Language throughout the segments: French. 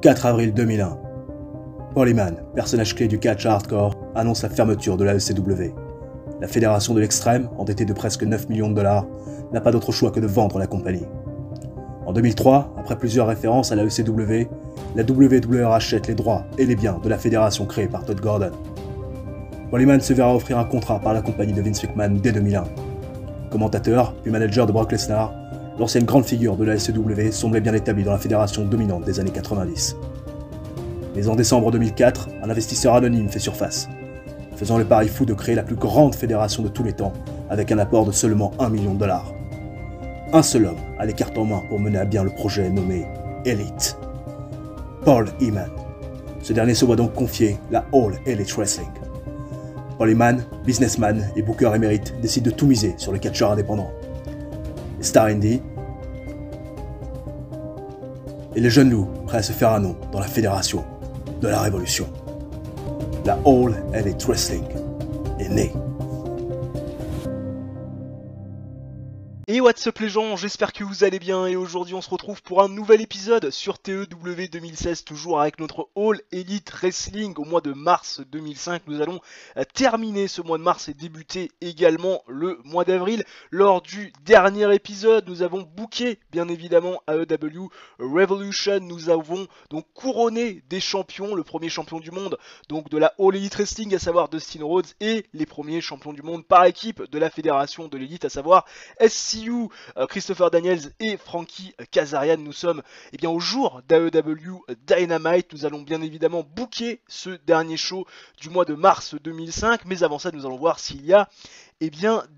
4 avril 2001. Paul Heyman, personnage clé du catch hardcore, annonce la fermeture de la ECW. La fédération de l'extrême, endettée de presque 9 millions de dollars, n'a pas d'autre choix que de vendre la compagnie. En 2003, après plusieurs références à la ECW, la WWE rachète les droits et les biens de la fédération créée par Todd Gordon. Paul Heyman se verra offrir un contrat par la compagnie de Vince McMahon dès 2001. Commentateur, puis manager de Brock Lesnar, l'ancienne grande figure de la SCW semblait bien établi dans la fédération dominante des années 90. Mais en décembre 2004, un investisseur anonyme fait surface, faisant le pari fou de créer la plus grande fédération de tous les temps avec un apport de seulement 1 million de dollars. Un seul homme a les cartes en main pour mener à bien le projet nommé Elite. Paul Heyman. Ce dernier se voit donc confier la All Elite Wrestling. Paul Heyman, businessman et booker émérite, décide de tout miser sur le catcheur indépendant. Les stars indie et les jeunes loups prêts à se faire un nom dans la fédération de la révolution. La All Elite Wrestling est née. Et what's up les gens, j'espère que vous allez bien et aujourd'hui on se retrouve pour un nouvel épisode sur TEW 2016, toujours avec notre All Elite Wrestling au mois de mars 2005. Nous allons terminer ce mois de mars et débuter également le mois d'avril. Lors du dernier épisode, nous avons booké bien évidemment AEW Revolution. Nous avons donc couronné des champions, le premier champion du monde donc de la All Elite Wrestling, à savoir Dustin Rhodes, et les premiers champions du monde par équipe de la fédération de l'élite, à savoir SCU, Christopher Daniels et Frankie Kazarian. Nous sommes au jour d'AEW Dynamite. Nous allons bien évidemment booker ce dernier show du mois de mars 2005, mais avant ça nous allons voir s'il y a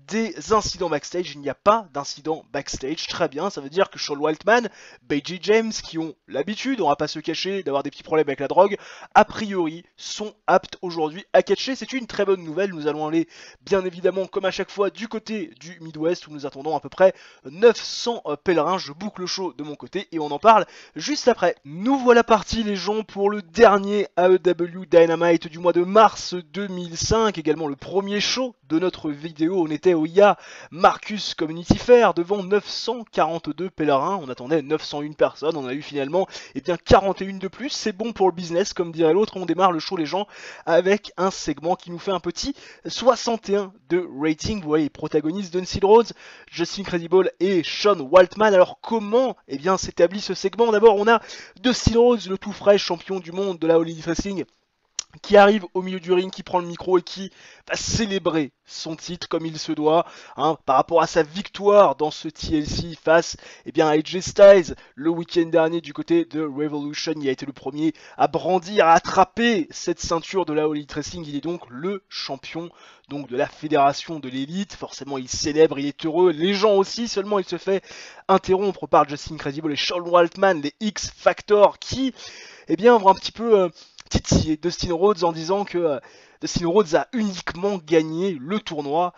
des incidents backstage. Il n'y a pas d'incident backstage, très bien, ça veut dire que Sean Waltman, BJ James, qui ont l'habitude, on va pas se cacher, d'avoir des petits problèmes avec la drogue, a priori sont aptes aujourd'hui à catcher. C'est une très bonne nouvelle. Nous allons aller bien évidemment comme à chaque fois du côté du Midwest où nous attendons à peu près 900 pèlerins. Je boucle le show de mon côté et on en parle juste après. Nous voilà partis les gens pour le dernier AEW Dynamite du mois de mars 2005, également le premier show de notre vidéo. On était au IA Marcus Community Fair devant 942 pèlerins. On attendait 901 personnes, on a eu finalement 41 de plus. C'est bon pour le business comme dirait l'autre. On démarre le show les gens avec un segment qui nous fait un petit 61 de rating. Vous voyez, protagonistes Dustin Rhodes, Justin Credible et Sean Waltman. Alors comment s'établit ce segment? D'abord on a Dustin Rhodes, le tout frais champion du monde de la All Elite Wrestling, qui arrive au milieu du ring, qui prend le micro et qui va célébrer son titre comme il se doit, par rapport à sa victoire dans ce TLC face à AJ Styles le week-end dernier du côté de Revolution. Il a été le premier à brandir, à attraper cette ceinture de la All Elite Wrestling. Il est donc le champion de la fédération de l'élite. Forcément il célèbre, il est heureux, les gens aussi, seulement il se fait interrompre par Justin Credible et Sean Waltman, les X Factor, qui vont un petit peu titiller Dustin Rhodes en disant que Dustin Rhodes a uniquement gagné le tournoi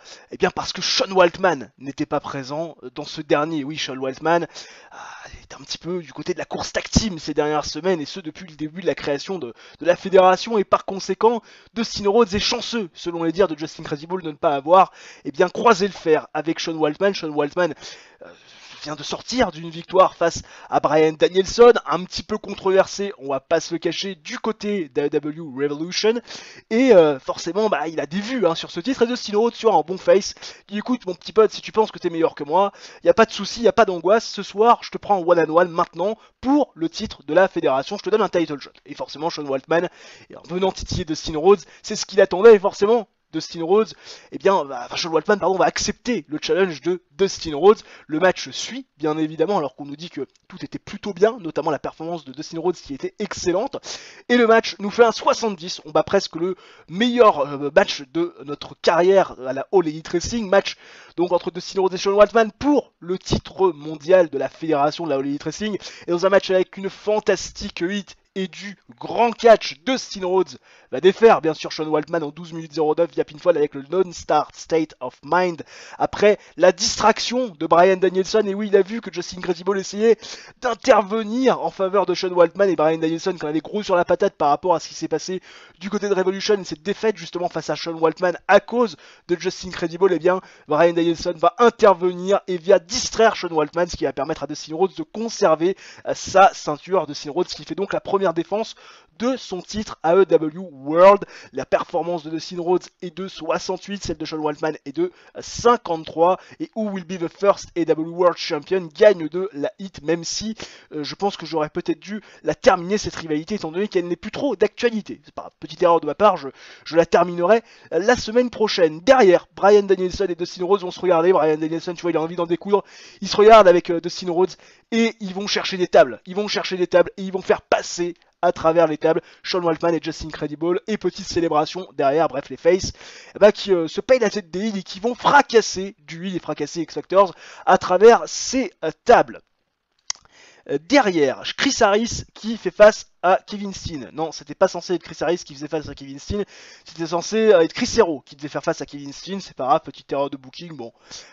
parce que Sean Waltman n'était pas présent dans ce dernier. Oui, Sean Waltman est un petit peu du côté de la course tag team ces dernières semaines, et ce depuis le début de la création de la fédération, et par conséquent Dustin Rhodes est chanceux, selon les dires de Justin Credible, de ne pas avoir croisé le fer avec Sean Waltman. Sean Waltman vient de sortir d'une victoire face à Bryan Danielson, un petit peu controversé, on va pas se le cacher, du côté d'AEW Revolution, et forcément il a des vues sur ce titre, et Dustin Rhodes sur un bon face, il dit écoute mon petit pote, si tu penses que t'es meilleur que moi, y a pas de souci, y a pas d'angoisse, ce soir je te prends en one-on-one maintenant pour le titre de la fédération, je te donne un title shot. Et forcément Sean Waltman, en venant titiller Dustin Rhodes, c'est ce qu'il attendait, et forcément Dustin Rhodes, Sean Waltman va accepter le challenge de Dustin Rhodes. Le match suit, bien évidemment, alors qu'on nous dit que tout était plutôt bien, notamment la performance de Dustin Rhodes qui était excellente. Et le match nous fait un 70, on bat presque le meilleur match de notre carrière à la All Elite Wrestling. Match donc entre Dustin Rhodes et Sean Waltman pour le titre mondial de la fédération de la All Elite Wrestling. Et dans un match avec une fantastique hit et du grand catch, Dustin Rhodes va défaire bien sûr Sean Waltman en 12 minutes 09 via pinfall avec le non-start state of mind après la distraction de Bryan Danielson. Et oui, il a vu que Justin Credible essayait d'intervenir en faveur de Sean Waltman, et Bryan Danielson qui en avait gros sur la patate par rapport à ce qui s'est passé du côté de Revolution, cette défaite justement face à Sean Waltman à cause de Justin Credible. Bryan Danielson va intervenir et via distraire Sean Waltman, ce qui va permettre à Dustin Rhodes de conserver sa ceinture. Dustin Rhodes qui fait donc la première première défense de son titre AEW World. La performance de Dustin Rhodes est de 68, celle de Sean Waltman est de 53, et Who Will Be the First AEW World Champion gagne de la hit, même si je pense que j'aurais peut-être dû la terminer cette rivalité étant donné qu'elle n'est plus trop d'actualité. C'est pas une petite erreur de ma part, je la terminerai la semaine prochaine. Derrière, Bryan Danielson et Dustin Rhodes vont se regarder. Bryan Danielson, tu vois, il a envie d'en découdre. Il se regarde avec Dustin Rhodes et ils vont chercher des tables. Ils vont chercher des tables et ils vont faire passer à travers les tables Sean Waltman et Justin Credible, et petite célébration derrière, bref les faces qui se payent la tête des heels et qui vont fracasser du heel et fracasser X Factors à travers ces tables. Derrière, Chris Harris qui fait face à Kevin Steen. Non, c'était pas censé être Chris Harris qui faisait face à Kevin Steen, c'était censé être Chris Hero qui devait faire face à Kevin Steen. C'est pas grave, petite erreur de booking, bon,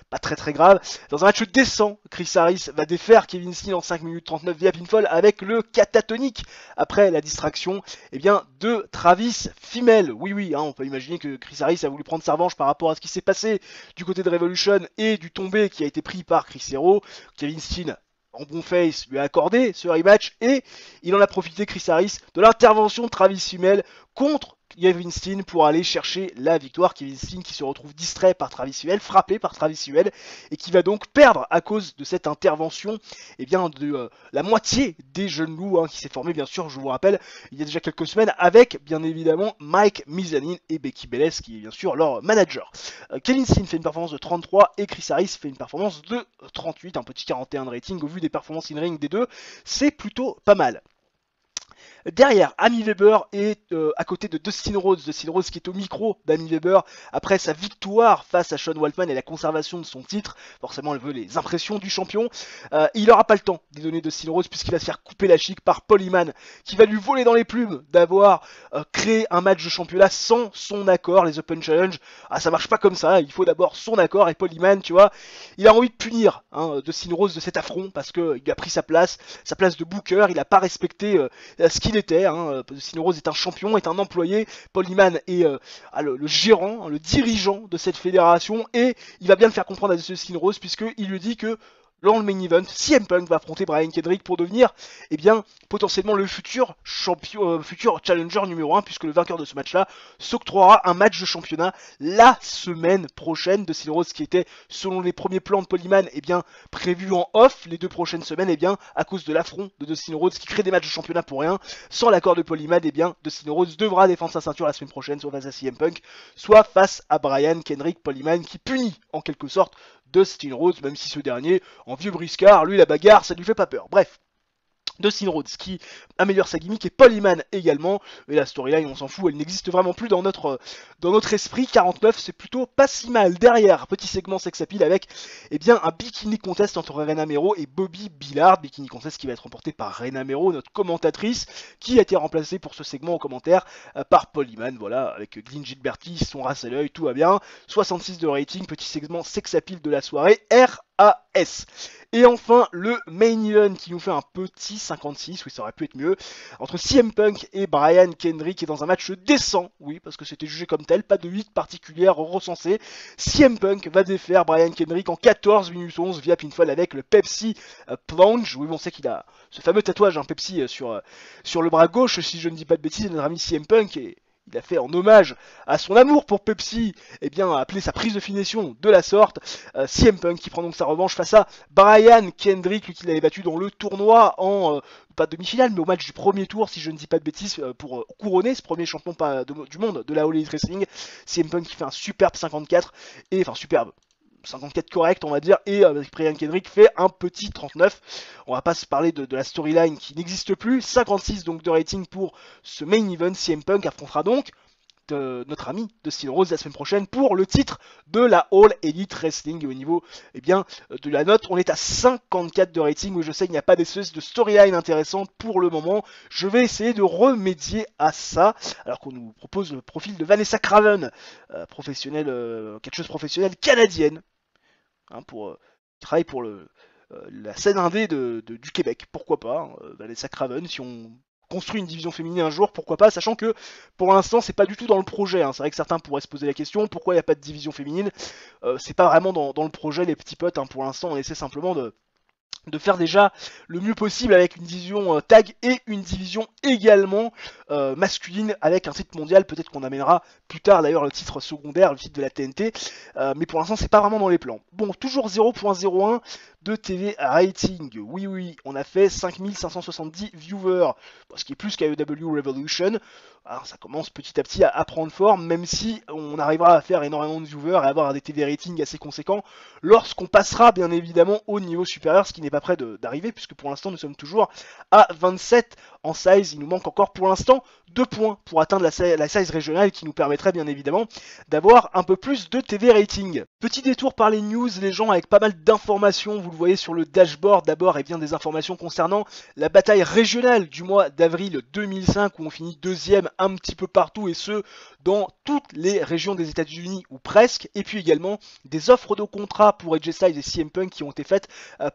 pas très grave. Dans un match décent, Chris Harris va défaire Kevin Steen en 5 minutes 39 via pinfall avec le catatonique après la distraction de Travis Fimmel. Oui, on peut imaginer que Chris Harris a voulu prendre sa revanche par rapport à ce qui s'est passé du côté de Revolution et du tombé qui a été pris par Chris Hero. Kevin Steen, en bon face, lui a accordé ce rematch et il en a profité, Chris Harris, de l'intervention de Travis Fimmel contre Kevin Steen pour aller chercher la victoire. Kevin Steen qui se retrouve distrait par Travis Fimmel, frappé par Travis Fimmel, et qui va donc perdre à cause de cette intervention de la moitié des jeunes loups qui s'est formé, bien sûr, je vous rappelle, il y a déjà quelques semaines avec bien évidemment Mike Mizanin et Becky Belles qui est bien sûr leur manager. Kevin Steen fait une performance de 33 et Chris Harris fait une performance de 38, un petit 41 de rating au vu des performances in-ring des deux, c'est plutôt pas mal. Derrière, Amy Weber est à côté de Dustin Rhodes qui est au micro d'Amy Weber après sa victoire face à Sean Waltman et la conservation de son titre. Forcément, elle veut les impressions du champion. Il n'aura pas le temps d'y donner Dustin Rhodes puisqu'il va se faire couper la chic par Paul Heyman qui va lui voler dans les plumes d'avoir créé un match de championnat sans son accord. Les Open Challenge, ça marche pas comme ça. Il faut d'abord son accord et Paul Heyman, tu vois, il a envie de punir Dustin Rhodes de cet affront parce qu'il a pris sa place de booker. Il n'a pas respecté ce qu'il était. Dustin Rhodes est un champion, est un employé. Paul Heyman est le gérant, le dirigeant de cette fédération et il va bien le faire comprendre à Dustin Rhodes puisqu'il lui dit que dans le main event, CM Punk va affronter Brian Kendrick pour devenir potentiellement le futur champion, futur challenger numéro 1 puisque le vainqueur de ce match-là s'octroiera un match de championnat la semaine prochaine. Dustin Rhodes qui était selon les premiers plans de Paul Heyman prévu en off les 2 prochaines semaines à cause de l'affront de Dustin Rhodes qui crée des matchs de championnat pour rien sans l'accord de Paul Heyman Dustin Rhodes devra défendre sa ceinture la semaine prochaine soit face à CM Punk soit face à Brian Kendrick. Paul Heyman qui punit en quelque sorte Dustin Rhodes, même si ce dernier, en vieux briscard, lui la bagarre, ça lui fait pas peur. Bref, Dustin Rhodes qui améliore sa gimmick et Paul Heyman également, mais la storyline on s'en fout, elle n'existe vraiment plus dans notre esprit. 49 c'est plutôt pas si mal. Derrière, petit segment sex appeal avec un bikini contest entre Rena Mero et Bobby Billard, bikini contest qui va être remporté par Rena Mero, notre commentatrice, qui a été remplacée pour ce segment en commentaire par Paul Heyman, voilà, avec Glyn Gilberti, son race à l'œil, tout va bien, 66 de rating, petit segment sex appeal de la soirée, RAS. Et enfin, le main event qui nous fait un petit 56, oui ça aurait pu être mieux, entre CM Punk et Brian Kendrick est dans un match décent, oui parce que c'était jugé comme tel, pas de hit particulière recensée. CM Punk va défaire Brian Kendrick en 14 minutes 11 via pinfall avec le Pepsi Plunge. Oui on sait qu'il a ce fameux tatouage Pepsi sur le bras gauche si je ne dis pas de bêtises, notre ami CM Punk et il a fait en hommage à son amour pour Pepsi, appelé sa prise de finition de la sorte. CM Punk qui prend donc sa revanche face à Brian Kendrick, lui qui l'avait battu dans le tournoi en pas demi-finale, mais au match du premier tour, si je ne dis pas de bêtises, pour couronner ce premier champion du monde de la All Elite Wrestling. CM Punk qui fait un superbe 54, superbe 54 correct on va dire, et Brian Kendrick fait un petit 39. On va pas se parler de la storyline qui n'existe plus. 56 donc de rating pour ce main event. CM Punk affrontera donc notre ami Dustin Rhodes la semaine prochaine pour le titre de la All Elite Wrestling. Et au niveau de la note, on est à 54 de rating. Oui, je sais qu'il n'y a pas d'espèce de storyline intéressante pour le moment. Je vais essayer de remédier à ça, alors qu'on nous propose le profil de Vanessa Craven, catcheuse professionnelle canadienne, qui travaille pour la scène indé du Québec. Pourquoi pas, Vanessa Craven, si on construit une division féminine un jour, pourquoi pas, sachant que pour l'instant c'est pas du tout dans le projet, c'est vrai que certains pourraient se poser la question, pourquoi il n'y a pas de division féminine, c'est pas vraiment dans le projet les petits potes, pour l'instant on essaie simplement de faire déjà le mieux possible avec une division tag et une division également masculine avec un titre mondial. Peut-être qu'on amènera plus tard d'ailleurs le titre secondaire, le titre de la TNT, mais pour l'instant c'est pas vraiment dans les plans. Bon, toujours 0.01 de TV rating. Oui, on a fait 5570 viewers, ce qui est plus qu'AEW Revolution. Alors, ça commence petit à petit à prendre forme, même si on arrivera à faire énormément de viewers et avoir des TV ratings assez conséquents lorsqu'on passera bien évidemment au niveau supérieur, ce qui n'est pas près d'arriver, puisque pour l'instant nous sommes toujours à 27 en size. Il nous manque encore pour l'instant 2 points pour atteindre la size régionale qui nous permettrait bien évidemment d'avoir un peu plus de TV rating. Petit détour par les news, les gens avec pas mal d'informations, vous le voyez sur le dashboard. D'abord, bien des informations concernant la bataille régionale du mois d'avril 2005 où on finit deuxième un petit peu partout, et ce dans toutes les régions des États-Unis ou presque, et puis également des offres de contrat pour AJ Styles et CM Punk qui ont été faites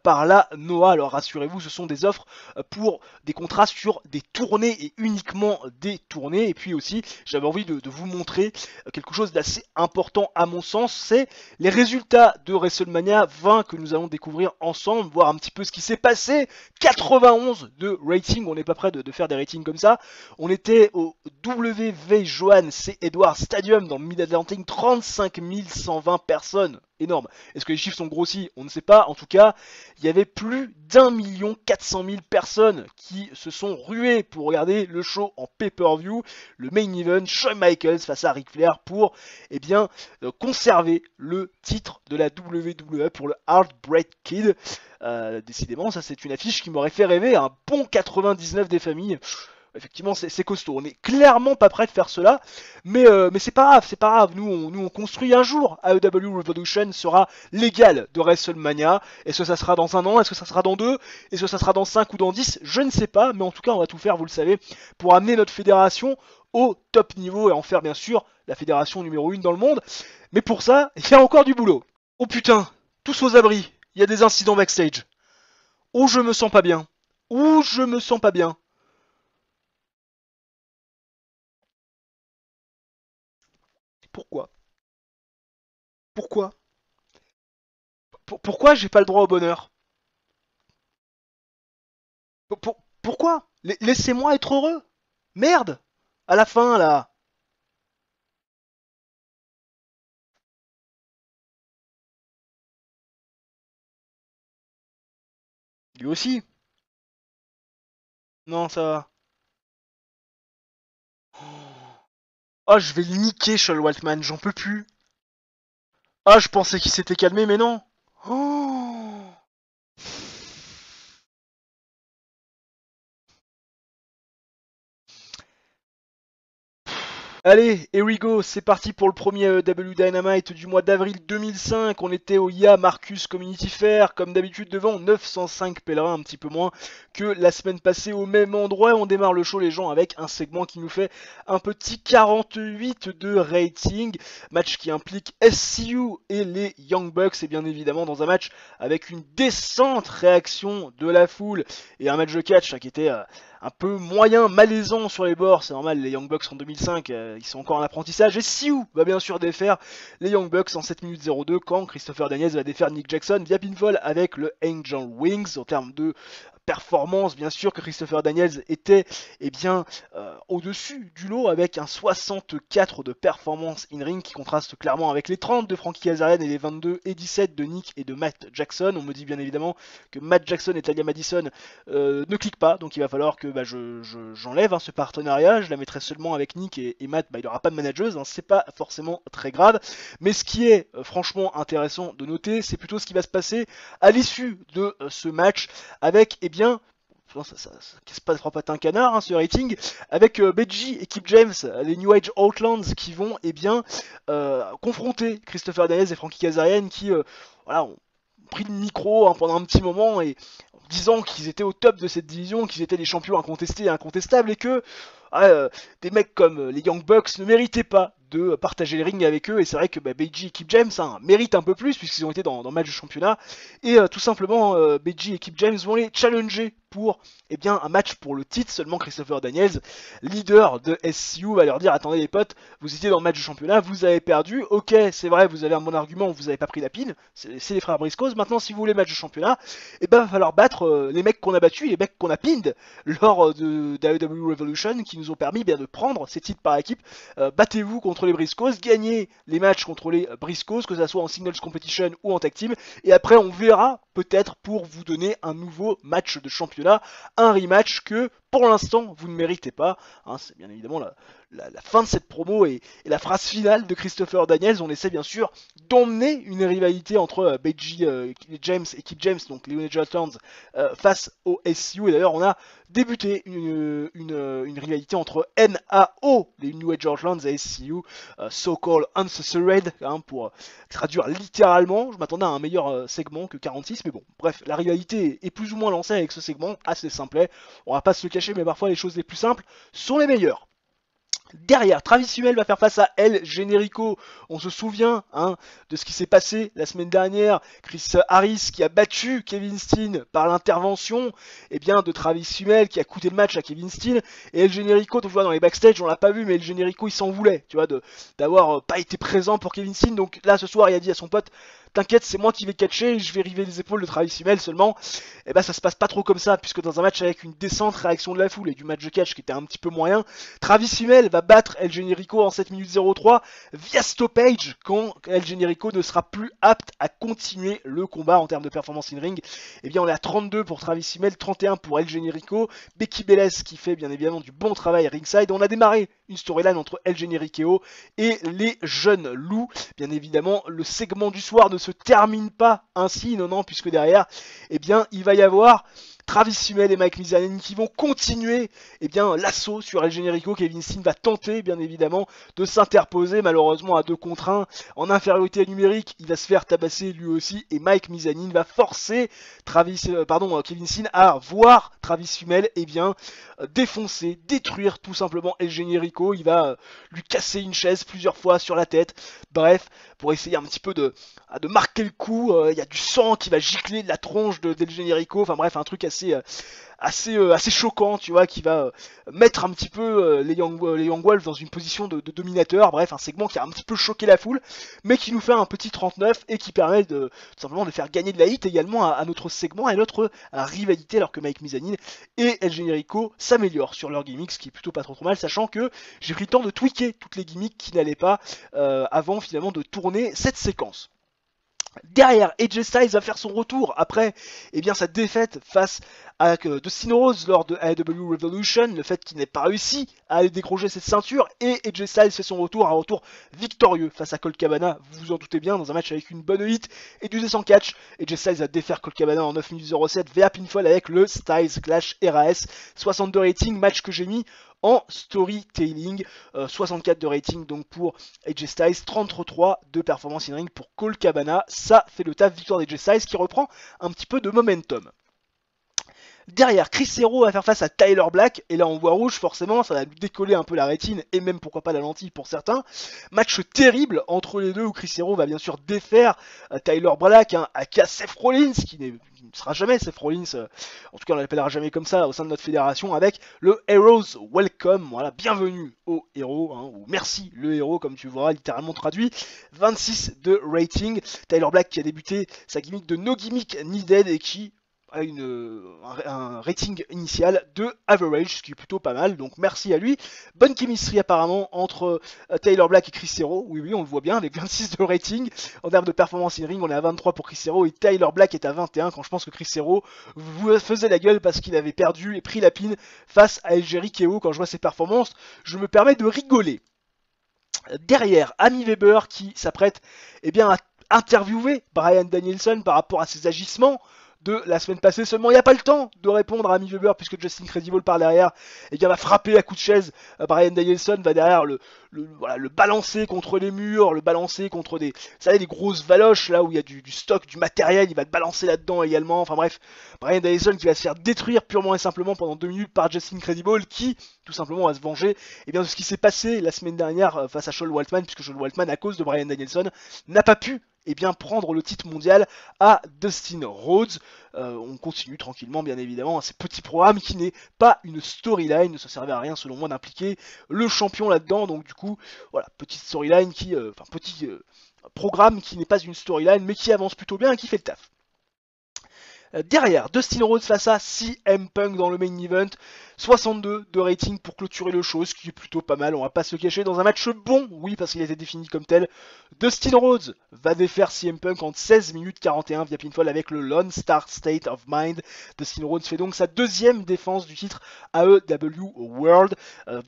par la NOAH. Alors rassurez-vous, ce sont des offres pour des contrats sur des tournées et uniquement des tournées. Et puis aussi, j'avais envie de vous montrer quelque chose d'assez important à mon sens, c'est les résultats de WrestleMania 20 que nous allons découvrir ensemble, voir un petit peu ce qui s'est passé. 91 de rating, on n'est pas prêt de faire des ratings comme ça. On était au WV Johan C. Edwards Stadium dans le Mid-Atlantic, 35 120 personnes. Énorme. Est-ce que les chiffres sont grossis? On ne sait pas. En tout cas, il y avait plus d'1 400 000 personnes qui se sont ruées pour regarder le show en pay-per-view. Le main event, Shawn Michaels face à Ric Flair pour conserver le titre de la WWE pour le Heartbreak Kid. Décidément, ça c'est une affiche qui m'aurait fait rêver. Un bon 99 des familles. Effectivement, c'est costaud. On est clairement pas prêt de faire cela, mais c'est pas grave. Nous, on construit un jour. AEW Revolution sera l'égal de WrestleMania. Est-ce que ça sera dans un an? Est-ce que ça sera dans 2? Est-ce que ça sera dans 5 ou dans 10? Je ne sais pas, mais en tout cas, on va tout faire, vous le savez, pour amener notre fédération au top niveau et en faire bien sûr la fédération numéro 1 dans le monde. Mais pour ça, il y a encore du boulot. Oh putain, tous aux abris. Il y a des incidents backstage. Oh, je me sens pas bien. Oh, je me sens pas bien. Pourquoi? Pourquoi? Pourquoi j'ai pas le droit au bonheur? Pourquoi? Laissez-moi être heureux. Merde! À la fin, là. Lui aussi. Non, ça va. Oh, je vais le niquer, Sean Waltman, j'en peux plus. Ah, je pensais qu'il s'était calmé, mais non. Oh. Allez, here we go, c'est parti pour le premier W Dynamite du mois d'avril 2005. On était au Ya Marcus Community Fair, comme d'habitude devant 905 pèlerins, un petit peu moins que la semaine passée au même endroit. On démarre le show, les gens, avec un segment qui nous fait un petit 48 de rating. Match qui implique SCU et les Young Bucks, et bien évidemment dans un match avec une décente réaction de la foule et un match de catch qui était un peu moyen, malaisant sur les bords. C'est normal, les Young Bucks en 2005, ils sont encore en apprentissage. Et Sioux va bien sûr défaire les Young Bucks en 7 minutes 02 quand Christopher Daniels va défaire Nick Jackson via pinfall avec le Angel Wings. En termes de performance, bien sûr que Christopher Daniels était au-dessus du lot avec un 64 de performance in-ring qui contraste clairement avec les 30 de Frankie Kazarian et les 22 et 17 de Nick et de Matt Jackson. On me dit bien évidemment que Matt Jackson et Talia Madison ne cliquent pas, donc il va falloir que j'enlève ce partenariat. Je la mettrai seulement avec Nick et Matt, il n'aura pas de manageuse, c'est pas forcément très grave. Mais ce qui est franchement intéressant de noter, c'est plutôt ce qui va se passer à l'issue de ce match avec ça casse pas trois pattes un canard, ce rating, avec Beji et Kip James, les New Age Outlands, qui vont confronter Christopher Daniels et Frankie Kazarian, qui ont pris le micro pendant un petit moment et en disant qu'ils étaient au top de cette division, qu'ils étaient des champions incontestés et incontestables, et que des mecs comme les Young Bucks ne méritaient pas de partager les rings avec eux, et c'est vrai que Beiji et Kip James méritent un peu plus puisqu'ils ont été dans le match de championnat, et tout simplement Beiji et Kip James vont les challenger pour un match pour le titre. Seulement Christopher Daniels, leader de SCU, va leur dire: attendez les potes, vous étiez dans le match de championnat, vous avez perdu, ok c'est vrai, vous avez un bon argument, vous avez pas pris la pine, c'est les frères Briscoes, maintenant si vous voulez match de championnat, va falloir battre les mecs qu'on a battus, les mecs qu'on a pinned lors de AEW Revolution, qui nous ont permis de prendre ces titres par équipe. Battez-vous contre les Briscoes, gagnez les matchs contre les Briscoes, que ce soit en singles competition ou en tag team, et après on verra peut-être pour vous donner un nouveau match de championnat, un rematch que pour l'instant vous ne méritez pas. C'est bien évidemment la fin de cette promo et la phrase finale de Christopher Daniels. On essaie bien sûr d'emmener une rivalité entre Beiji James et Kip James, donc les New Age face au SCU, et d'ailleurs on a débuté une rivalité entre NAO, les New Age Outlands, et SCU, So-Called Uncensored, pour traduire littéralement. Je m'attendais à un meilleur segment que 46, mais bon, bref, la rivalité est plus ou moins lancée avec ce segment, assez simplet. On va pas se le cacher, mais parfois les choses les plus simples sont les meilleures. Derrière, Travis Hummel va faire face à El Generico. On se souvient de ce qui s'est passé la semaine dernière. Chris Harris qui a battu Kevin Steen par l'intervention de Travis Hummel, qui a coûté le match à Kevin Steen. Et El Generico, donc dans les backstage, on l'a pas vu, mais El Generico il s'en voulait, d'avoir pas été présent pour Kevin Steen. Donc là ce soir il a dit à son pote: t'inquiète, c'est moi qui vais catcher, je vais river les épaules de Travis Hummel. Seulement, ça se passe pas trop comme ça, puisque dans un match avec une décente réaction de la foule et du match de catch qui était un petit peu moyen, Travis Hummel va battre El Generico en 7 minutes 03 via stoppage, quand El Generico ne sera plus apte à continuer le combat en termes de performance in ring. On est à 32 pour Travis Hummel, 31 pour El Generico. Becky Belles qui fait bien évidemment du bon travail ringside. On a démarré une storyline entre El Generico et les jeunes loups. Bien évidemment, le segment du soir ne se termine pas ainsi, non, puisque derrière, il va y avoir Travis Hummel et Mike Mizanin qui vont continuer l'assaut sur El Generico. Kevin Steen va tenter bien évidemment de s'interposer, malheureusement à 2 contre 1 en infériorité numérique, il va se faire tabasser lui aussi, et Mike Mizanin va forcer Kevin Steen à voir Travis Hummel défoncer, détruire tout simplement El Generico. Il va lui casser une chaise plusieurs fois sur la tête, bref, pour essayer un petit peu de marquer le coup. Il y a du sang qui va gicler de la tronche d'El Generico, enfin bref, un truc assez choquant, qui va mettre un petit peu les Young Wolves dans une position de dominateur. Bref, un segment qui a un petit peu choqué la foule, mais qui nous fait un petit 39 et qui permet tout simplement de faire gagner de la hit également à notre segment et à notre rivalité, alors que Mike Mizanin et El Generico s'améliorent sur leur gimmick, ce qui est plutôt pas trop mal, sachant que j'ai pris le temps de tweaker toutes les gimmicks qui n'allaient pas avant finalement de tourner cette séquence. Derrière, AJ Styles va faire son retour après sa défaite face à Dustin Rhodes lors de AEW Revolution, le fait qu'il n'ait pas réussi à aller décrocher cette ceinture, et AJ Styles fait son retour, un retour victorieux face à Colt Cabana, vous vous en doutez bien, dans un match avec une bonne hit et du descent catch. AJ Styles va défaire Colt Cabana en 9 minutes 07 via pinfall avec le Styles Clash RAS, 62 rating, match que j'ai mis en storytelling, 64 de rating donc pour AJ Styles, 33 de performance in ring pour Colt Cabana. Ça fait le taf, victoire d'AJ Styles qui reprend un petit peu de momentum. Derrière, Chris Hero va faire face à Tyler Black, et là on voit rouge, forcément ça va lui décoller un peu la rétine, et même pourquoi pas la lentille pour certains. Match terrible entre les deux, où Chris Hero va bien sûr défaire Tyler Black, aka Seth Rollins, qui ne sera jamais Seth Rollins, en tout cas on l'appellera jamais comme ça au sein de notre fédération, avec le Heroes Welcome, voilà, bienvenue au héros, ou merci le héros, comme tu vois, littéralement traduit. 26 de rating, Tyler Black qui a débuté sa gimmick de No Gimmick Needed et qui a un rating initial de average, ce qui est plutôt pas mal, donc merci à lui. Bonne chemistry apparemment entre Tyler Black et Chris Hero, oui on le voit bien, avec 26 de rating. En termes de performance in ring, on est à 23 pour Chris Hero et Tyler Black est à 21, quand je pense que Chris Hero faisait la gueule parce qu'il avait perdu et pris la pine face à El Generico. Quand je vois ses performances, je me permets de rigoler. Derrière, Amy Weber qui s'apprête à interviewer Bryan Danielson par rapport à ses agissements de la semaine passée. Seulement, il n'y a pas le temps de répondre à Amy Weber puisque Justin Credible par derrière va frapper à coup de chaise. Bryan Danielson va derrière le balancer contre les murs, le balancer contre vous savez, des grosses valoches là où il y a du stock, du matériel, il va te balancer là-dedans également. Enfin bref, Bryan Danielson qui va se faire détruire purement et simplement pendant 2 minutes par Justin Credible qui tout simplement va se venger de ce qui s'est passé la semaine dernière face à Sean Waltman, puisque Sean Waltman, à cause de Bryan Danielson, n'a pas pu prendre le titre mondial à Dustin Rhodes. On continue tranquillement bien évidemment ces petits programmes qui n'est pas une storyline, ça servait à rien selon moi d'impliquer le champion là-dedans, donc du coup voilà, petite storyline petit programme qui n'est pas une storyline mais qui avance plutôt bien et qui fait le taf. Derrière, Dustin Rhodes face à CM Punk dans le main event, 62 de rating pour clôturer le show, ce qui est plutôt pas mal, on va pas se le cacher, dans un match bon, oui parce qu'il a été défini comme tel. Dustin Rhodes va défaire CM Punk en 16 minutes 41 via pinfall avec le Lone Star State of Mind. Dustin Rhodes fait donc sa deuxième défense du titre AEW World.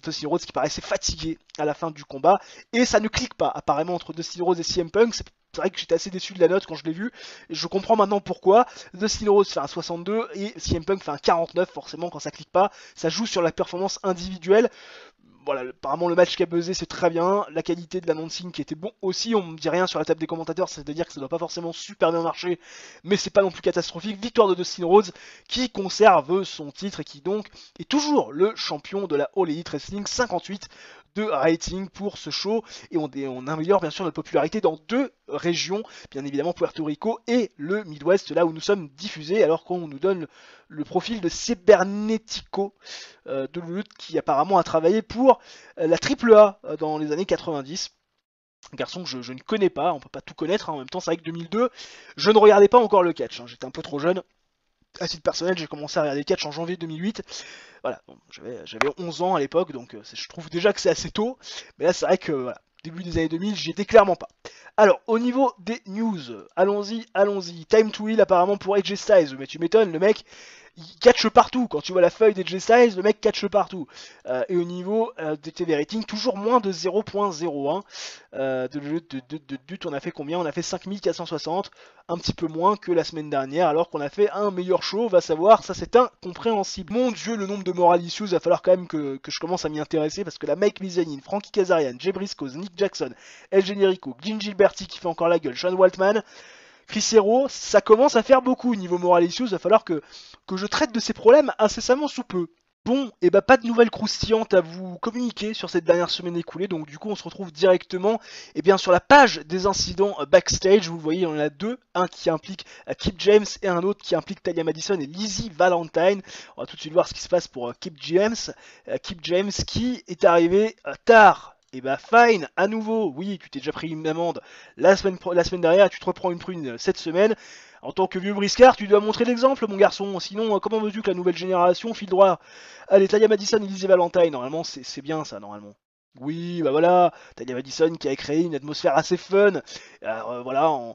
Dustin Rhodes qui paraissait fatigué à la fin du combat, et ça ne clique pas apparemment entre Dustin Rhodes et CM Punk. C'est vrai que j'étais assez déçu de la note quand je l'ai vu, et je comprends maintenant pourquoi. Dustin Rhodes fait un 62 et CM Punk fait un 49, forcément quand ça clique pas, ça joue sur la performance individuelle. Voilà, apparemment le match qui a buzzé c'est très bien, la qualité de l'announcing qui était bon aussi, on me dit rien sur la table des commentateurs, c'est-à-dire que ça doit pas forcément super bien marcher, mais c'est pas non plus catastrophique. Victoire de Dustin Rhodes qui conserve son titre et qui donc est toujours le champion de la All Elite Wrestling, 58 de rating pour ce show, et on améliore bien sûr notre popularité dans 2 régions, bien évidemment Puerto Rico et le Midwest, là où nous sommes diffusés, alors qu'on nous donne le profil de Cybernetico de lutte qui apparemment a travaillé pour la AAA dans les années 90. Un garçon que je ne connais pas, on peut pas tout connaître, en même temps c'est vrai que 2002, je ne regardais pas encore le catch, j'étais un peu trop jeune. À titre personnel, j'ai commencé à regarder le catch en janvier 2008. Voilà, bon, j'avais 11 ans à l'époque, donc je trouve déjà que c'est assez tôt. Mais là, c'est vrai que voilà, début des années 2000, j'y étais clairement pas. Alors, au niveau des news, allons-y. Time to Heal apparemment pour AJ Styles. Mais tu m'étonnes, le mec, il catch partout. Quand tu vois la feuille d'AJ Styles, le mec catch partout. Et au niveau des TV ratings, toujours moins de 0.01. De but, on a fait combien? On a fait 5460, un petit peu moins que la semaine dernière, alors qu'on a fait un meilleur show, va savoir, ça c'est incompréhensible. Mon dieu, le nombre de moral issues, va falloir quand même que je commence à m'y intéresser, parce que la Mike Mizanin, Frankie Kazarian, Jay Briscoe, Nick Jackson, El Generico, Gene Gilberti qui fait encore la gueule, Sean Waltman, Chris Hero, ça commence à faire beaucoup niveau moral issues, va falloir que je traite de ces problèmes incessamment sous peu. Bon, et bah pas de nouvelles croustillantes à vous communiquer sur cette dernière semaine écoulée, donc du coup on se retrouve directement sur la page des incidents backstage. Vous le voyez, il y en a 2, un qui implique Kip James et un autre qui implique Talia Madison et Lizzie Valentine. On va tout de suite voir ce qui se passe pour Kip James. Kip James qui est arrivé tard. Et bah fine, à nouveau, oui, tu t'es déjà pris une amende la semaine dernière, tu te reprends une prune cette semaine. En tant que vieux briscard, tu dois montrer l'exemple, mon garçon. Sinon, comment veux-tu que la nouvelle génération file droit? Allez, Talia Madison et Lizzie Valentine, normalement, c'est bien ça, normalement. Oui, bah voilà, Talia Madison qui a créé une atmosphère assez fun. Voilà,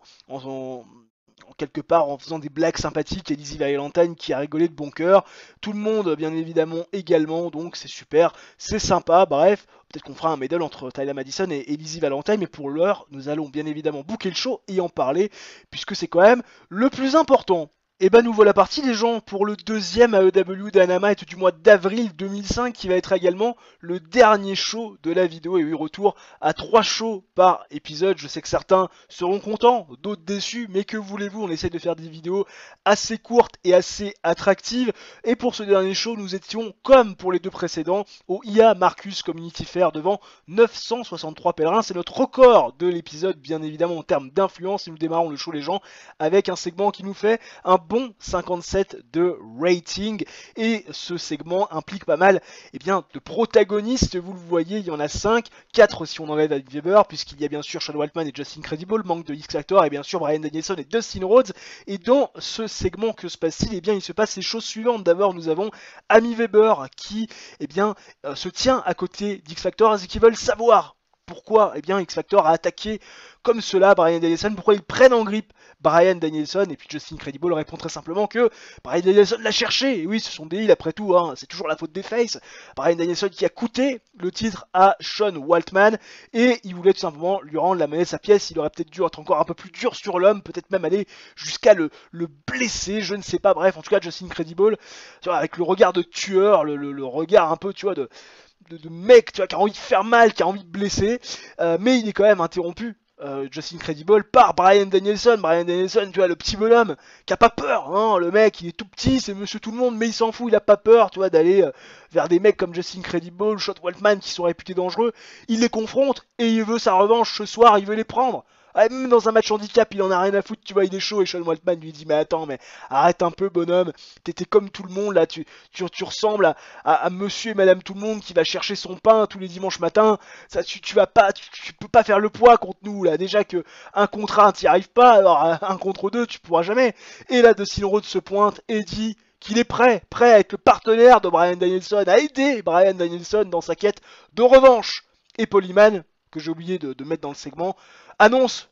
quelque part en faisant des blagues sympathiques, et Lizzie Valentine qui a rigolé de bon cœur. Tout le monde, bien évidemment, également, donc c'est super, c'est sympa, bref. Peut-être qu'on fera un medley entre Talia Madison et Lizzie Valentine, mais pour l'heure, nous allons bien évidemment booker le show et en parler, puisque c'est quand même le plus important. Et bah nous voilà partis les gens pour le deuxième AEW Dynamite du mois d'avril 2005 qui va être également le dernier show de la vidéo, et oui, retour à 3 shows par épisode. Je sais que certains seront contents, d'autres déçus, mais que voulez-vous, on essaie de faire des vidéos assez courtes et assez attractives, et pour ce dernier show nous étions comme pour les 2 précédents au IA Marcus Community Fair devant 963 pèlerins. C'est notre record de l'épisode bien évidemment en termes d'influence, et nous démarrons le show les gens avec un segment qui nous fait un bon 57 de rating, et ce segment implique pas mal de protagonistes. Vous le voyez, il y en a 5, 4 si on enlève Amy Weber, puisqu'il y a bien sûr Sean Waltman et Justin Credible, manque de X-Factor, et bien sûr Bryan Danielson et Dustin Rhodes. Et dans ce segment, que se passe-t-il? Il se passe les choses suivantes. D'abord, nous avons Amy Weber qui se tient à côté d'X-Factor et qui veulent savoir pourquoi eh bien X Factor a attaqué comme cela Bryan Danielson, pourquoi ils prennent en grippe Bryan Danielson, et puis Justin Credible répond très simplement que Bryan Danielson l'a cherché, et oui ce sont des heals après tout, hein, c'est toujours la faute des faces, Bryan Danielson qui a coûté le titre à Sean Waltman, et il voulait tout simplement lui rendre la monnaie de sa pièce, il aurait peut-être dû être encore un peu plus dur sur l'homme, peut-être même aller jusqu'à le blesser, je ne sais pas, bref, en tout cas Justin Credible, tu vois, avec le regard de tueur, le regard un peu, tu vois, de mec, tu vois, qui a envie de faire mal, qui a envie de blesser, mais il est quand même interrompu. Justin Credible par Bryan Danielson. Bryan Danielson, tu vois, le petit bonhomme qui a pas peur, hein, le mec il est tout petit, c'est monsieur tout le monde, mais il s'en fout, il a pas peur, tu vois, d'aller vers des mecs comme Justin Credible, Shot Waltman qui sont réputés dangereux. Il les confronte et il veut sa revanche ce soir, il veut les prendre. Ah, même dans un match handicap, il en a rien à foutre, tu vois, il est chaud et Sean Waltman lui dit mais attends, mais arrête un peu bonhomme, t'étais comme tout le monde là, tu ressembles à monsieur et madame tout le monde qui va chercher son pain tous les dimanches matins, ça tu vas pas, tu peux pas faire le poids contre nous là, déjà que un contre un t'y arrives pas, alors un contre deux tu pourras jamais. Et là Dustin Rhodes se pointe et dit qu'il est prêt à être le partenaire de Bryan Danielson, à aider Bryan Danielson dans sa quête de revanche. Et Paul Heyman, que j'ai oublié de mettre dans le segment, annonce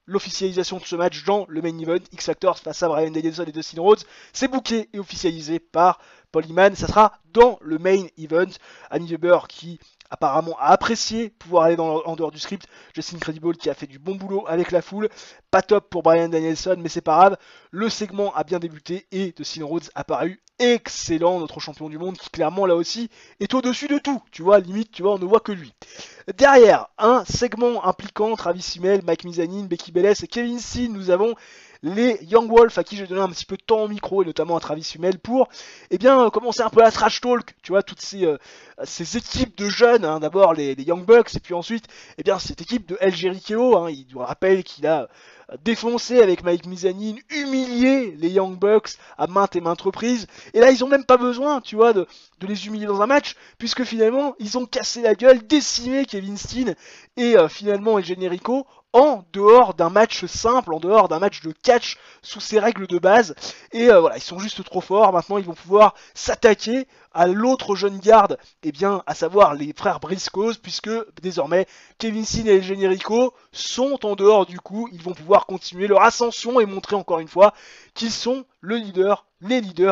l'officialisation de ce match dans le main event, X Factor face à Bryan Danielson et Dustin Rhodes. C'est booké et officialisé par Paul Heyman. Ça sera dans le main event. Annie Weber qui apparemment a apprécié pouvoir aller en dehors du script. Justin Credible qui a fait du bon boulot avec la foule. Pas top pour Bryan Danielson, mais c'est pas grave. Le segment a bien débuté et Dustin Rhodes a paru excellent, notre champion du monde qui clairement là aussi est au-dessus de tout. Tu vois, limite, tu vois, on ne voit que lui. Derrière, un segment impliquant Travis Fimmel, Mike Mizanin, Becky Belair et Kevin Steen, nous avons les Young Wolf à qui j'ai donné un petit peu de temps au micro et notamment à Travis Fimmel pour commencer un peu la trash talk, tu vois, toutes ces équipes de jeunes, hein, d'abord les Young Bucks et puis ensuite cette équipe de El Jericho, hein, il nous rappelle qu'il a défoncé avec Mike Mizanin, humilié les Young Bucks à maintes et maintes reprises, et là ils ont même pas besoin, tu vois, de les humilier dans un match, puisque finalement ils ont cassé la gueule, décimé Kevin Steen et finalement El Generico en dehors d'un match simple, en dehors d'un match de catch sous ses règles de base, et voilà, ils sont juste trop forts, maintenant ils vont pouvoir s'attaquer à l'autre jeune garde, à savoir les frères Briscoes, puisque désormais Kevin Steen et El Generico sont en dehors du coup, ils vont pouvoir continuer leur ascension et montrer encore une fois qu'ils sont les leaders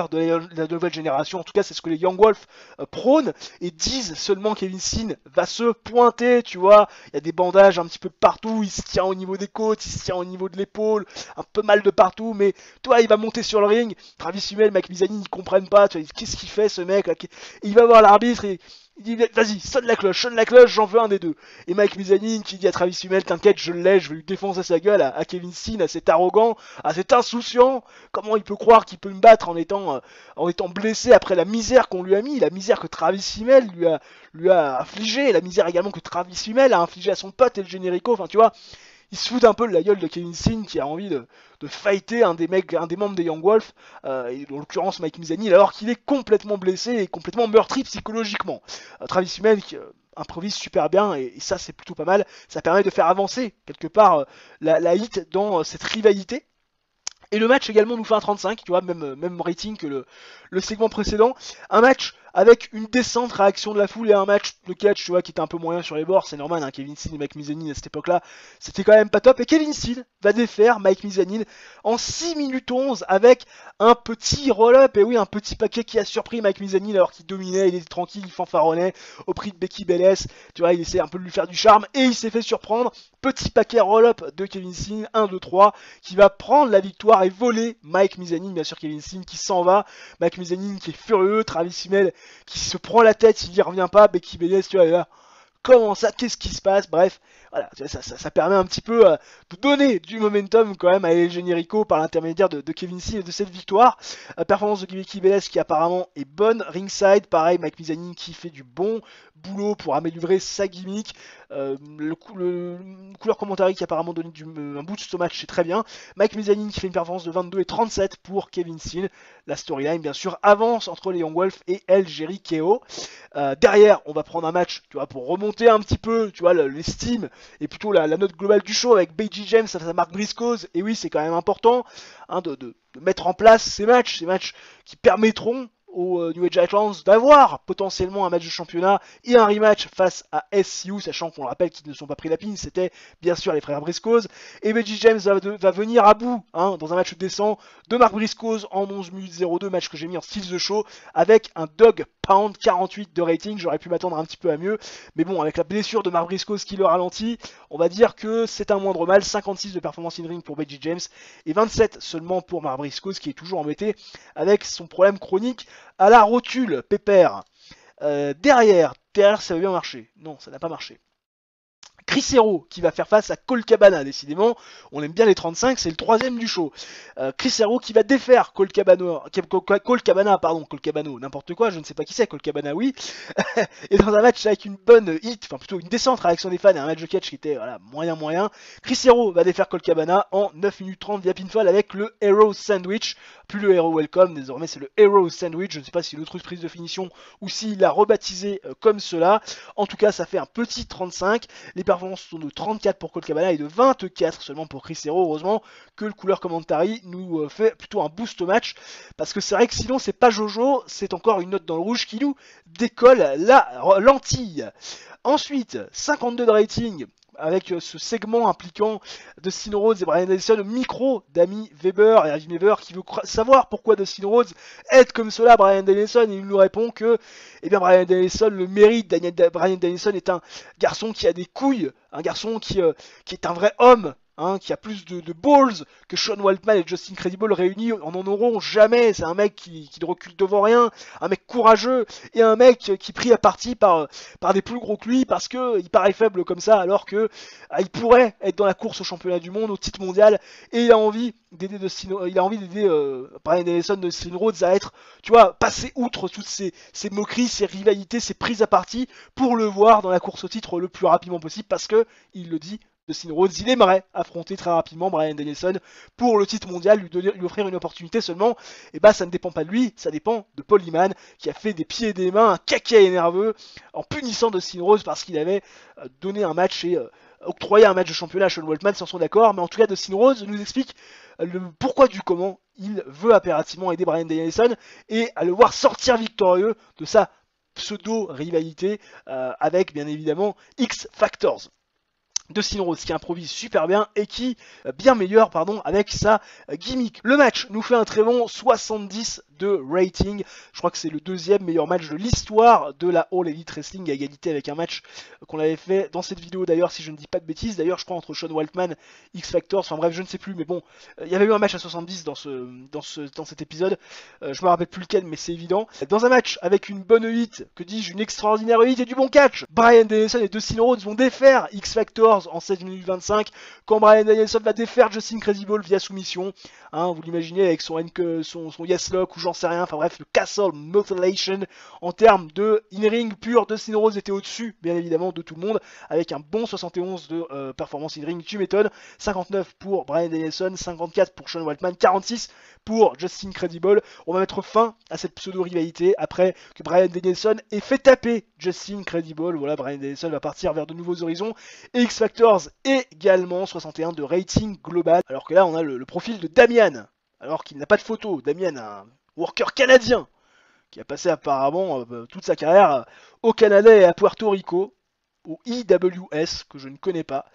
de la nouvelle génération. En tout cas, c'est ce que les Young Wolf prônent et disent. Seulement Kevin Steen va se pointer, tu vois, il y a des bandages un petit peu partout, il se tient au niveau des côtes, il se tient au niveau de l'épaule, un peu mal de partout, mais toi, il va monter sur le ring. Travis Fimmel, Mike Mizanin, ils comprennent pas, tu vois, qu'est-ce qu'il fait ce mec là, et il va voir l'arbitre et il dit vas-y, sonne la cloche, j'en veux un des deux. Et Mike Mizanin qui dit à Travis Fimmel, t'inquiète, je l'ai, je vais lui défoncer sa gueule à Kevin Steen, à cet arrogant, à cet insouciant. Comment il peut croire qu'il peut me battre en étant blessé après la misère qu'on lui a mis, la misère que Travis Fimmel lui a affligé, la misère également que Travis Fimmel a infligé à son pote et le Generico, enfin tu vois. Il se fout un peu de la gueule de Kevin Steen qui a envie de fighter un des membres des Young Wolf, et en l'occurrence Mike Mizanin, alors qu'il est complètement blessé et complètement meurtri psychologiquement. Travis Fimmel qui improvise super bien et ça c'est plutôt pas mal, ça permet de faire avancer quelque part la hit dans cette rivalité. Et le match également nous fait un 35, tu vois, même rating que le segment précédent. Un match avec une décente réaction de la foule et un match de catch, tu vois, qui était un peu moyen sur les bords. C'est normal, hein, Kevin Steen et Mike Mizanin à cette époque-là, c'était quand même pas top. Et Kevin Steen va défaire Mike Mizanin en 6 minutes 11 avec un petit roll-up. Et oui, un petit paquet qui a surpris Mike Mizanin alors qu'il dominait, il était tranquille, il fanfaronnait au prix de Becky Belair. Tu vois, il essayait un peu de lui faire du charme et il s'est fait surprendre. Petit paquet roll-up de Kevin Steen, 1, 2, 3, qui va prendre la victoire et voler Mike Mizanin. Bien sûr, Kevin Steen qui s'en va, Mike Mizanin qui est furieux, Travis Fimmel qui se prend la tête, il y revient pas, Becky Belair, tu vois, là, comment ça, qu'est-ce qui se passe, bref, voilà, ça permet un petit peu de donner du momentum quand même à El Generico par l'intermédiaire de Kevin Steen et de cette victoire. Performance de Becky Belair qui apparemment est bonne, ringside, pareil, Mike Mizanin qui fait du bon boulot pour améliorer sa gimmick. Le couleur commentary qui a apparemment donné un boost au match, c'est très bien. Mike Mizanin qui fait une performance de 22 et 37 pour Kevin Steen. La storyline bien sûr avance entre les Young Wolf et El Jericho. Derrière on va prendre un match, tu vois, pour remonter un petit peu, tu vois, l'estime et plutôt la note globale du show avec Becky James face à Mark Briscoes. Et oui, c'est quand même important, hein, de mettre en place ces matchs qui permettront aux New Age Outlaws d'avoir potentiellement un match de championnat et un rematch face à SCU, sachant qu'on le rappelle qu'ils ne sont pas pris la pine, c'était bien sûr les frères Briscoes. Et Veggie James va venir à bout dans un match décent de Mark Briscoes en 11 minutes 02, match que j'ai mis en style the show avec un dog pound 48 de rating. J'aurais pu m'attendre un petit peu à mieux, mais bon, avec la blessure de Mark Briscoes qui le ralentit, on va dire que c'est un moindre mal. 56 de performance in ring pour Veggie James et 27 seulement pour Mark Briscoes qui est toujours embêté avec son problème chronique à la rotule, pépère. Derrière, ça va bien marcher. Non, ça n'a pas marché. Chris Hero qui va faire face à Colt Cabana, décidément, on aime bien les 35, c'est le troisième du show. Chris Hero qui va défaire Colt Cabana, n'importe quoi, je ne sais pas qui c'est, Colt Cabana, oui. Et dans un match avec une bonne hit, enfin plutôt une décente réaction des fans et un match de catch qui était voilà, moyen. Chris Hero va défaire Colt Cabana en 9 minutes 30 via pinfall avec le Hero Sandwich. Plus le Hero Welcome, désormais c'est le Hero Sandwich. Je ne sais pas si l'autre prise de finition ou s'il l'a rebaptisé comme cela. En tout cas, ça fait un petit 35. Les performances sont de 34 pour Colt Cabana et de 24 seulement pour Chris Hero. Heureusement que le couleur commentary nous fait plutôt un boost au match. Parce que c'est vrai que sinon, c'est pas Jojo, c'est encore une note dans le rouge qui nous décolle la lentille. Ensuite, 52 de rating avec ce segment impliquant Dustin Rhodes et Bryan Danielson au micro d'Amy Weber et Amy Weber qui veut savoir pourquoi Dustin Rhodes aide comme cela Bryan Danielson et il nous répond que Bryan Danielson le mérite. Bryan Danielson est un garçon qui a des couilles, un garçon qui est un vrai homme. Qui a plus de balls que Sean Waltman et Justin Credible réunis en auront jamais. C'est un mec qui ne recule devant rien, un mec courageux et un mec qui prie à partie par des plus gros que lui parce que il paraît faible comme ça alors que il pourrait être dans la course au championnat du monde, au titre mondial et il a envie d'aider Bryan Danielson de Dustin Rhodes à être, tu vois, passer outre toutes ces moqueries, ces rivalités, ces prises à partie pour le voir dans la course au titre le plus rapidement possible parce que il le dit. Dustin Rhodes, il aimerait affronter très rapidement Bryan Danielson pour le titre mondial, lui offrir une opportunité seulement. Et ça ne dépend pas de lui, ça dépend de Paul Heyman qui a fait des pieds et des mains, un caca nerveux en punissant Dustin Rhodes parce qu'il avait donné un match et octroyé un match de championnat à Sean Waltman, s'en sont d'accord. Mais en tout cas, Dustin Rhodes nous explique le pourquoi du comment il veut impérativement aider Bryan Danielson et à le voir sortir victorieux de sa pseudo-rivalité avec bien évidemment X Factors. Dustin Rhodes qui improvise super bien et qui bien meilleur avec sa gimmick. Le match nous fait un très bon 70 de rating. Je crois que c'est le deuxième meilleur match de l'histoire de la All Elite Wrestling à égalité avec un match qu'on avait fait dans cette vidéo d'ailleurs si je ne dis pas de bêtises. D'ailleurs je crois entre Sean Waltman, X Factor, enfin bref je ne sais plus mais bon il y avait eu un match à 70 dans cet épisode. Je me rappelle plus lequel mais c'est évident. Dans un match avec une bonne hit, que dis-je, une extraordinaire hit et du bon catch, Bryan Danielson et Dustin Rhodes vont défaire X Factor en 7 minutes 25 quand Bryan Danielson va défaire Justin Credible via soumission. Vous l'imaginez avec son yes lock ou j'en sais rien, enfin bref, le Castle Mutilation en termes de in-ring pur. Dustin Rhodes était au-dessus, bien évidemment, de tout le monde avec un bon 71 de performance in-ring, tu m'étonnes. 59 pour Bryan Danielson, 54 pour Sean Waltman, 46 pour Justin Credible. On va mettre fin à cette pseudo-rivalité après que Bryan Danielson ait fait taper Justin Credible. Voilà, Bryan Danielson va partir vers de nouveaux horizons. Et X Factors également, 61 de rating global. Alors que là, on a le profil de Damian, alors qu'il n'a pas de photo. Damian, un worker canadien, qui a passé apparemment toute sa carrière au Canada et à Puerto Rico, au IWS, que je ne connais pas.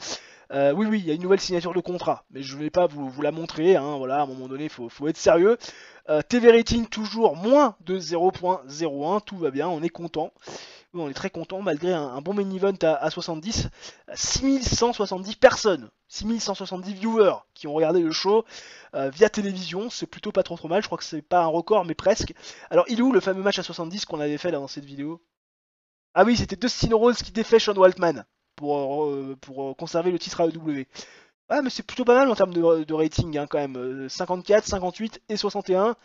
Oui, il y a une nouvelle signature de contrat, mais je ne vais pas vous la montrer, voilà, à un moment donné, il faut être sérieux. TV rating toujours moins de 0.01, tout va bien, on est content. Oui, on est très content, malgré un bon main event à 70, 6170 personnes, 6170 viewers qui ont regardé le show via télévision, c'est plutôt pas trop mal, je crois que c'est pas un record, mais presque. Alors, il est où le fameux match à 70 qu'on avait fait là dans cette vidéo? Ah oui, c'était Dustin Rhodes qui défait Sean Waltman pour conserver le titre AEW. Ah mais c'est plutôt pas mal en termes de rating quand même. 54, 58 et 61.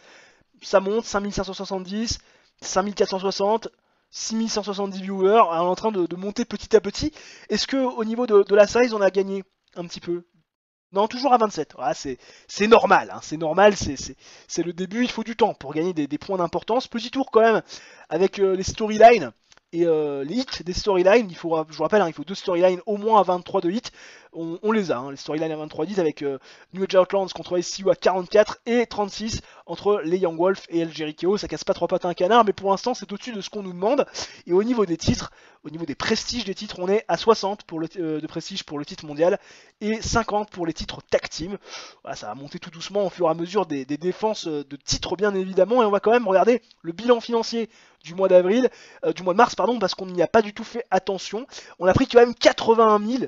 Ça monte, 5570, 5460, 6170 viewers. Alors, on est en train de monter petit à petit. Est-ce que au niveau de la size on a gagné un petit peu? Non, toujours à 27. Voilà, c'est normal, c'est normal, c'est le début, il faut du temps pour gagner des points d'importance. Petit tour quand même avec les storylines. Et les hits des storylines, je vous rappelle, il faut 2 storylines au moins à 23 de hits. On les a, les storylines à 23 hits avec New Age Outlands contre SCU à 44 et 36 entre les Young Wolf et El Jericho. Ça casse pas 3 pattes à un canard, mais pour l'instant c'est au-dessus de ce qu'on nous demande. Et au niveau des titres, au niveau des prestiges des titres, on est à 60 pour de prestige pour le titre mondial et 50 pour les titres tag team. Voilà, ça va monter tout doucement au fur et à mesure des défenses de titres bien évidemment. Et on va quand même regarder le bilan financier du mois d'avril, du mois de mars pardon, parce qu'on n'y a pas du tout fait attention. On a pris quand même 81 000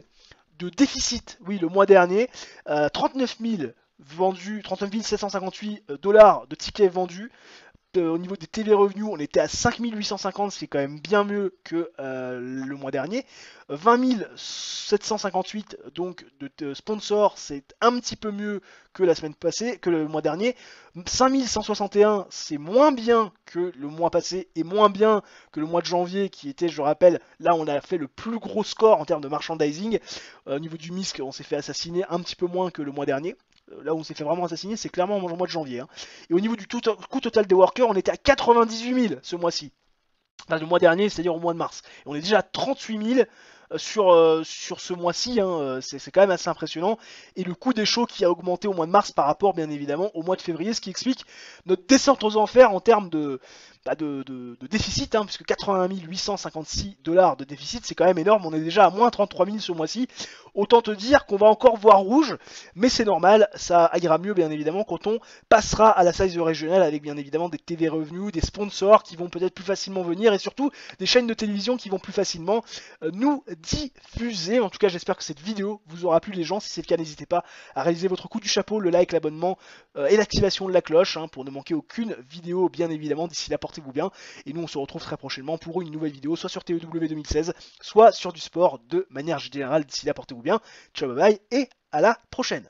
de déficit, oui, le mois dernier, 39 000 vendus, 39 758 $ de tickets vendus. Au niveau des TV revenus, on était à 5 850, ce qui est quand même bien mieux que le mois dernier. 20 758 donc de sponsors, c'est un petit peu mieux que la semaine passée, que le mois dernier. 5 161, c'est moins bien que le mois passé et moins bien que le mois de janvier qui était, je rappelle, là on a fait le plus gros score en termes de merchandising. Au niveau du MISC, on s'est fait assassiner un petit peu moins que le mois dernier. Là où on s'est fait vraiment assassiner, c'est clairement au mois de janvier. Et au niveau du coût total des workers, on était à 98 000 ce mois-ci. Enfin, le mois dernier, c'est-à-dire au mois de mars. Et on est déjà à 38 000 sur ce mois-ci, c'est quand même assez impressionnant. Et le coût des shows qui a augmenté au mois de mars par rapport, bien évidemment, au mois de février, ce qui explique notre descente aux enfers en termes de déficit, puisque 81 856 $ de déficit, c'est quand même énorme. On est déjà à moins 33 000 ce mois-ci. Autant te dire qu'on va encore voir rouge, mais c'est normal, ça ira mieux bien évidemment quand on passera à la size régionale avec bien évidemment des TV revenus, des sponsors qui vont peut-être plus facilement venir et surtout des chaînes de télévision qui vont plus facilement nous diffuser. En tout cas, j'espère que cette vidéo vous aura plu les gens. Si c'est le cas, n'hésitez pas à réaliser votre coup du chapeau, le like, l'abonnement et l'activation de la cloche pour ne manquer aucune vidéo bien évidemment. D'ici là, portez-vous bien et nous on se retrouve très prochainement pour une nouvelle vidéo, soit sur TEW 2016, soit sur du sport de manière générale. D'ici là, portez-vous bien. Ciao, bye bye et à la prochaine.